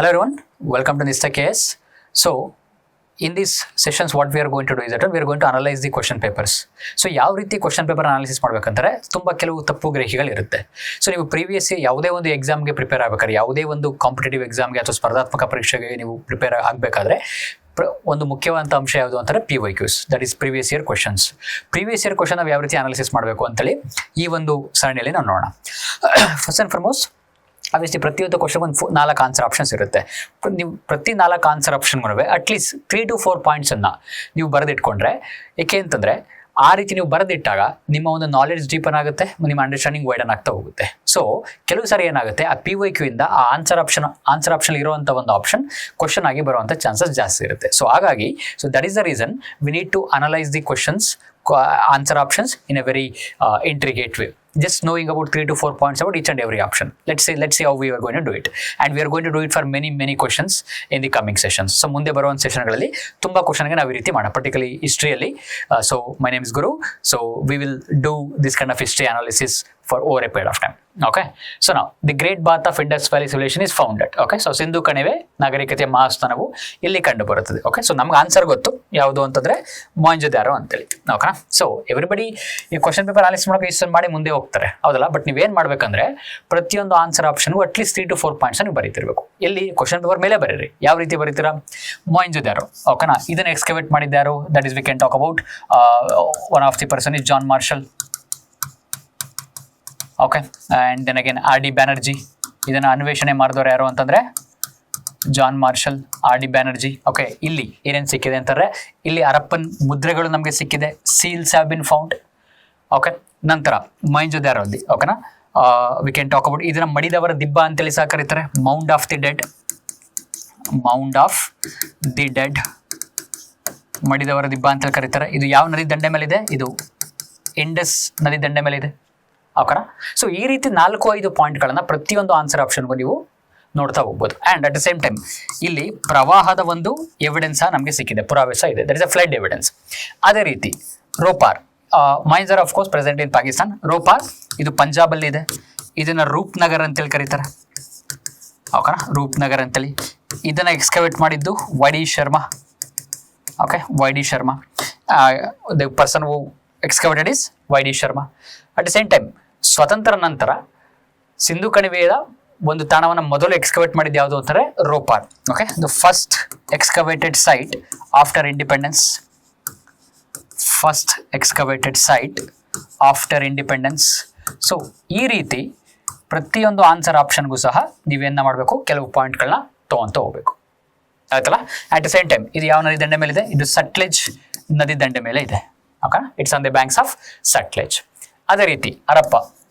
Hello everyone, welcome to Nista KS. So in these sessions what we are going to do is that we are going to analyze the question papers. So ಯಾವ ರೀತಿ question paper analysis ಮಾಡಬೇಕಂದ್ರೆ ತುಂಬ ಕೆಲವು ತಪ್ಪು ಗ್ರಹಿಕೆಗಳಿರುತ್ತೆ. So ನೀವು previous ಯಾವುದೇ ಒಂದು ಎಕ್ಸಾಮ್ಗೆ ಪ್ರಿಪೇರ್ ಆಗಬೇಕಾದ್ರೆ, ಯಾವುದೇ ಒಂದು ಕಾಂಪಿಟೇಟಿವ್ ಎಕ್ಸಾಮ್ಗೆ ಅಥವಾ ಸ್ಪರ್ಧಾತ್ಮಕ ಪರೀಕ್ಷೆಗೆ ನೀವು ಪ್ರಿಪೇರ್ ಆಗಬೇಕಾದ್ರೆ ಒಂದು ಮುಖ್ಯವಾದ ಅಂಶ ಯಾವುದು ಅಂತಾರೆ PYQs, that is previous year questions. Previous year question ನಾವು ಯಾವ ರೀತಿ ಅನಾಲಿಸಿಸ್ ಮಾಡಬೇಕು ಅಂತೇಳಿ ಈ ಒಂದು ಸರಣಿಯಲ್ಲಿ ನಾವು ನೋಡೋಣ. ಫಸ್ಟ್ ಆ್ಯಂಡ್ ಫಾರ್ಮೋಸ್ಟ್ ಆಬ್ವಿಯಸ್ಲಿ ಪ್ರತಿಯೊಂದು ಕ್ವಶನ್ ಒಂದು 4 ಆನ್ಸರ್ ಆಪ್ಷನ್ಸ್ ಇರುತ್ತೆ. ನೀವು ಪ್ರತಿ 4 ಆನ್ಸರ್ ಆಪ್ಷನ್ಗೂ ಅಟ್ಲೀಸ್ಟ್ 3 to 4 ಪಾಯಿಂಟ್ಸನ್ನು ನೀವು ಬರೆದಿಟ್ಕೊಂಡ್ರೆ, ಏಕೆ ಅಂತಂದರೆ ಆ ರೀತಿ ನೀವು ಬರೆದಿಟ್ಟಾಗ ನಿಮ್ಮ ಒಂದು ನಾಲೆಡ್ಜ್ ಡೀಪನ್ ಆಗುತ್ತೆ, ನಿಮ್ಮ ಅಂಡರ್ಸ್ಟ್ಯಾಂಡಿಂಗ್ ವೈಡನ್ ಆಗ್ತಾ ಹೋಗುತ್ತೆ. ಸೊ ಕೆಲವು ಸಾರಿ ಏನಾಗುತ್ತೆ, ಆ PYQ ಇಂದ ಆ ಆನ್ಸರ್ ಆಪ್ಷನ್ ಇರುವಂಥ ಒಂದು ಆಪ್ಷನ್ ಕ್ವಶನ್ ಆಗಿ ಬರುವಂಥ ಚಾನ್ಸಸ್ ಜಾಸ್ತಿ ಇರುತ್ತೆ. ಸೊ ಹಾಗಾಗಿ that is the reason we need to analyse the questions answer options in a very intricate way. Just knowing about 3 to 4 points about each and every option. Let's see how we are going to do it, and we are going to do it for many questions in the coming sessions. So ಮುಂದೆ ಬರುವಂಥ ಸೆಷನ್ಗಳಲ್ಲಿ ತುಂಬ ಕ್ವಶನ್ಗೆ ನಾವು ಈ ರೀತಿ ಮಾಡೋಣ, particularly ಹಿಸ್ಟ್ರಿಯಲ್ಲಿ. So my name is Guru. So we will do this kind of history analysis for over a period of time. Okay. So now the Great Bath of Indus Valley Civilization is founded. Okay. So Sindhu ಕಣಿವೆ ನಾಗರಿಕತೆಯ ಮಹಾಸ್ಥಾನವು ಇಲ್ಲಿ ಕಂಡು ಬರುತ್ತದೆ. Okay. So ನಮ್ಗೆ answer ಗೊತ್ತು ಯಾವುದು ಅಂತಂದ್ರೆ ಮೊಹೆಂಜೊದಾರೋ ಅಂತೇಳಿ. ಓಕೆ. ಸೊ ಎವ್ರಿಬಡಿ ಈ ಕ್ವಶನ್ ಪೇಪರ್ ಅನಾಲಿಸಿಸ್ ಮಾಡೋಕೆ ಇಷ್ಟನ್ನು ಮಾಡಿ ಮುಂದೆ ಹೋಗ್ತಾರೆ, ಹೌದಲ್ಲ? ಬಟ್ ನೀವೇನು ಮಾಡಬೇಕಂದ್ರೆ ಪ್ರತಿಯೊಂದು ಆನ್ಸರ್ ಆಪ್ಷನ್ಗೂ ಅಟ್ಲೀಸ್ಟ್ 3 to 4 ಪಾಯಿಂಟ್ಸ್ ನೀವು ಬರೀತಿರ್ಬೇಕು. ಎಲ್ಲಿ ಕ್ವಶನ್ ಪೇಪರ್ ಮೇಲೆ ಬರೀರಿ. ಯಾವ ರೀತಿ ಬರೀತೀರಾ? ಮೊಹೆಂಜೊದಾರೋ. ಓಕೆನಾ? ಇದನ್ನು ಎಕ್ಸ್ಕವೇಟ್ ಮಾಡಿದ್ದಾರು, that is we can talk about one of the person is John Marshall. Okay. And then again R.D. Banerjee. ಇದನ್ನು ಅನ್ವೇಷಣೆ ಮಾಡಿದವರು ಯಾರು ಅಂತಂದರೆ John Marshall, R.D. Banerjee. Okay. ಇಲ್ಲಿ ಏನೇನು ಸಿಕ್ಕಿದೆ ಅಂತಂದರೆ ಇಲ್ಲಿ ಹರಪ್ಪನ್ ಮುದ್ರೆಗಳು ನಮಗೆ ಸಿಕ್ಕಿದೆ, seals have been found. Okay. ನಂತರ ಮೊಹೆಂಜೊದಾರೋಲ್ಲಿ ಓಕೆನಾ ವಿ ಕ್ಯಾನ್ ಟಾಕ್ ಅಬೌಟ್ ಇದನ್ನು ಮಡಿದವರ ದಿಬ್ಬ ಅಂತೇಳಿ ಸಹ ಕರೀತಾರೆ, ಮೌಂಡ್ ಆಫ್ ದಿ ಡೆಡ್. ಮಡಿದವರ ದಿಬ್ಬ ಅಂತೇಳಿ ಕರೀತಾರೆ. ಇದು ಯಾವ ನದಿ ದಂಡೆ ಮೇಲಿದೆ? ಇದು ಇಂಡಸ್ ನದಿ ದಂಡೆ ಮೇಲಿದೆ. ಓಕೆನಾ? ಸೊ ಈ ರೀತಿ 4-5 ಪಾಯಿಂಟ್ಗಳನ್ನು ಪ್ರತಿಯೊಂದು ಆನ್ಸರ್ ಆಪ್ಷನ್ಗೂ ನೀವು ನೋಡ್ತಾ ಹೋಗ್ಬೋದು. And at the same time ಇಲ್ಲಿ ಪ್ರವಾಹದ ಒಂದು ಎವಿಡೆನ್ಸ್ ನಮಗೆ ಸಿಕ್ಕಿದೆ, ಪುರಾವೆ ಸಹ ಇದೆ, that is a flood evidence. ಅದೇ ರೀತಿ Ropar, Mohenjodaro of course present in Pakistan. Ropar ಇದು ಪಂಜಾಬಲ್ಲಿ ಇದೆ. ಇದನ್ನು ರೂಪ್ನಗರ್ ಅಂತೇಳಿ ಕರೀತಾರೆ. ಓಕೆನಾ? ರೂಪ್ನಗರ್ ಅಂತೇಳಿ. ಇದನ್ನು ಎಕ್ಸ್ಕವೇಟ್ ಮಾಡಿದ್ದು YD Sharma. Okay. YD Sharma. The person who excavated is YD Sharma. At the same time ಸ್ವತಂತ್ರ ನಂತರ ಸಿಂಧು ಕಣಿವೆಯ ಒಂದು ತಾಣವನ್ನು ಮೊದಲು ಎಕ್ಸ್ಕವೇಟ್ ಮಾಡಿದ್ದು ಯಾವುದು ಅಂತಾರೆ? Ropar. Okay. The first excavated site after independence. So ಈ ರೀತಿ ಪ್ರತಿಯೊಂದು ಆನ್ಸರ್ ಆಪ್ಷನ್ಗೂ ಸಹ ನೀವೇನ ಮಾಡಬೇಕು, ಕೆಲವು ಪಾಯಿಂಟ್ಗಳನ್ನ ತೊಗೊತ ಹೋಗ್ಬೇಕು, ಆಯ್ತಲ್ಲ? ಅಟ್ ದ ಸೇಮ್ ಟೈಮ್ ಇದು ಯಾವ ನದಿ ದಂಡೆ ಮೇಲೆ ಇದೆ? ಇದು ಸಟ್ಲೆಜ್ ನದಿ ದಂಡೆ ಮೇಲೆ ಇದೆ. Okay. It's on the banks of Sutlej. ಅದೇ ರೀತಿ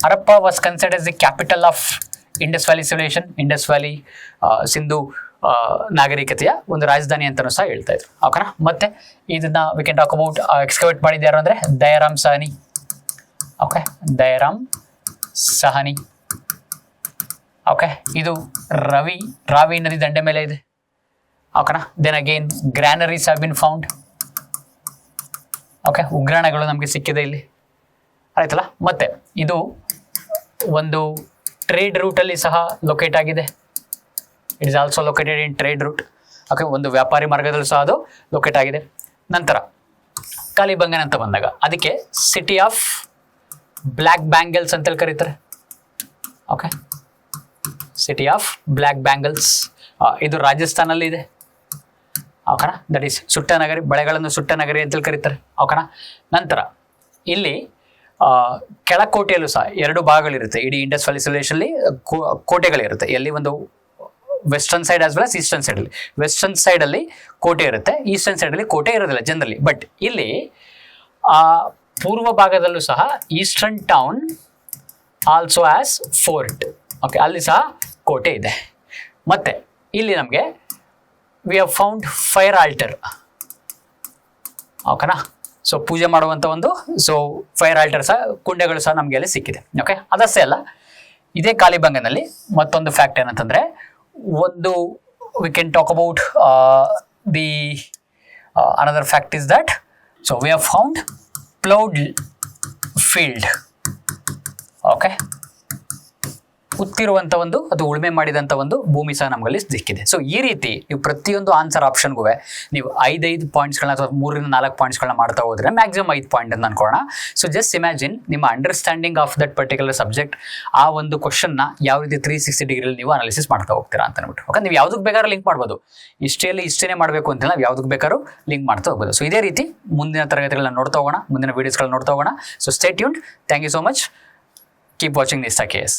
Harappa was considered as the capital of Indus valley civilisation. Indus valley Sindhu ನಾಗರಿಕತೆಯ ಒಂದು ರಾಜಧಾನಿ ಅಂತಲೂ ಸಹ ಹೇಳ್ತಾ ಇದ್ರು. ಓಕೆನಾ? ಮತ್ತೆ ಇದನ್ನ we can talk about excavate ಮಾಡಿದ್ದು ಯಾರು ಅಂದರೆ ದಯಾರಾಮ್ ಸಾಹನಿ. ಓಕೆ. ದಯಾರಾಮ್ ಸಾಹನಿ. ಓಕೆ. ಇದು ರಾವಿ ನದಿ ದಂಡೆ ಮೇಲೆ ಇದೆ. ಓಕೆನಾ? Then again granaries have been found. Okay. ಉಗ್ರಾಣಗಳು ನಮಗೆ ಸಿಕ್ಕಿದೆ ಇಲ್ಲಿ, ಆಯ್ತಲ್ಲ? ಮತ್ತೆ ಇದು ಒಂದು ಟ್ರೇಡ್ ರೂಟಲ್ಲಿ ಸಹ ಲೊಕೇಟ್ ಆಗಿದೆ. It is also located in trade route. Okay. ಒಂದು ವ್ಯಾಪಾರಿ ಮಾರ್ಗದಲ್ಲೂ ಸಹ ಅದು ಲೊಕೇಟ್ ಆಗಿದೆ. ನಂತರ ಕಾಲಿಬಂಗನ್ ಅಂತ ಬಂದಾಗ ಅದಕ್ಕೆ ಸಿಟಿ ಆಫ್ ಬ್ಲ್ಯಾಕ್ ಬ್ಯಾಂಗಲ್ಸ್ ಅಂತೇಳಿ ಕರೀತಾರೆ. Okay. City of black bangles ಇದು ರಾಜಸ್ಥಾನಲ್ಲಿ ಇದೆ. ಓಕೆನಾ? ದಟ್ ಈಸ್ ಸುಟ್ಟ ನಗರಿ, ಬಳೆಗಳನ್ನು ಸುಟ್ಟ ನಗರಿ ಅಂತೇಳಿ ಕರೀತಾರೆ. ಓಕೆನಾ? ನಂತರ ಇಲ್ಲಿ ಕೆಳಕೋಟೆಯಲ್ಲೂ ಸಹ 2 ಭಾಗಗಳಿರುತ್ತೆ. ಇಡೀ ಇಂಡಸ್ ವ್ಯಾಲಿ ಸಿವಿಲೈಸೇಷನ್ಲಿ ಕೋಟೆಗಳಿರುತ್ತೆ. ಎಲ್ಲಿ ಒಂದು western side as well as eastern ಸೈಡಲ್ಲಿ. ವೆಸ್ಟರ್ನ್ ಸೈಡಲ್ಲಿ ಕೋಟೆ ಇರುತ್ತೆ, ಈಸ್ಟರ್ನ್ ಸೈಡಲ್ಲಿ ಕೋಟೆ ಇರೋದಿಲ್ಲ ಜನರಲಿ. ಬಟ್ ಇಲ್ಲಿ ಪೂರ್ವ ಭಾಗದಲ್ಲೂ ಸಹ eastern town also has fort. Okay. ಅಲ್ಲಿ ಸಹ ಕೋಟೆ ಇದೆ. ಮತ್ತು ಇಲ್ಲಿ ನಮಗೆ we have found fire altar. ಓಕೆನಾ? ಸೊ ಪೂಜೆ ಮಾಡುವಂಥ ಒಂದು ಫೈರ್ ಆಲ್ಟರ್ ಸಹ, ಕುಂಡಗಳು ಸಹ ನಮಗೆ ಅಲ್ಲಿ ಸಿಕ್ಕಿದೆ. ಓಕೆ. ಅದಷ್ಟೇ ಅಲ್ಲ, ಇದೇ ಕಾಲಿಬಂಗನಲ್ಲಿ ಮತ್ತೊಂದು ಫ್ಯಾಕ್ಟ್ ಏನಂತಂದರೆ, ಒಂದು we can talk about the another fact is that we have found ploughed field. Okay. ಉತ್ತಿರುವಂಥ ಒಂದು ಅದು ಉಳುಮೆ ಮಾಡಿದಂಥ ಒಂದು ಭೂಮಿ ಸಹ ನಮಗಲ್ಲಿ ಸಿಕ್ಕಿದೆ. ಸೊ ಈ ರೀತಿ ನೀವು ಪ್ರತಿಯೊಂದು ಆನ್ಸರ್ ಆಪ್ಷನ್ಗೂ ನೀವು 5 ಪಾಯಿಂಟ್ಸ್ಗಳನ್ನ ಅಥವಾ 3-4 ಪಾಯಿಂಟ್ಸ್ಗಳನ್ನ ಮಾಡ್ತಾ ಹೋದ್ರೆ ಮ್ಯಾಕ್ಸಿಮಮ್ 5 ಪಾಯಿಂಟ್ ಅಂತ ಅನ್ಕೋಣ. ಸೊ ಜಸ್ಟ್ ಇಮ್ಯಾಜಿನ್ ನಿಮ್ಮ understanding of that particular subject ಆ ಒಂದು ಕ್ವಶನ್ನ ಯಾವ ರೀತಿ 360 ಡಿಗ್ರಿಲಿ ನೀವು ಅನಾಲಿಸಿಸ್ ಮಾಡ್ತಾ ಹೋಗ್ತೀರಾ ಅಂತ ಅಂದ್ಬಿಟ್ಟು. ಓಕೆ, ನೀವು ಯಾವುದಕ್ಕೆ ಬೇಕಾದ್ರೂ ಲಿಂಕ್ ಮಾಡ್ಬೋದು, ಇಷ್ಟೇ ಮಾಡಬೇಕು ಅಂತ ನಾವು ಯಾವುದಕ್ಕೆ ಬೇಕಾದ್ರೂ ಲಿಂಕ್ ಮಾಡ್ತಾ ಹೋಗ್ಬೋದು. ಸೊ ಇದೇ ರೀತಿ ಮುಂದಿನ ತರಗತಿಗಳನ್ನ ನೋಡ್ತಾ ಹೋಗೋಣ, ಮುಂದಿನ ವೀಡಿಯೋಸ್ಗಳನ್ನ ನೋಡ್ತಾ ಹೋಗೋಣ. So stay tuned. Thank you so much. Keep watching Nishtha KS.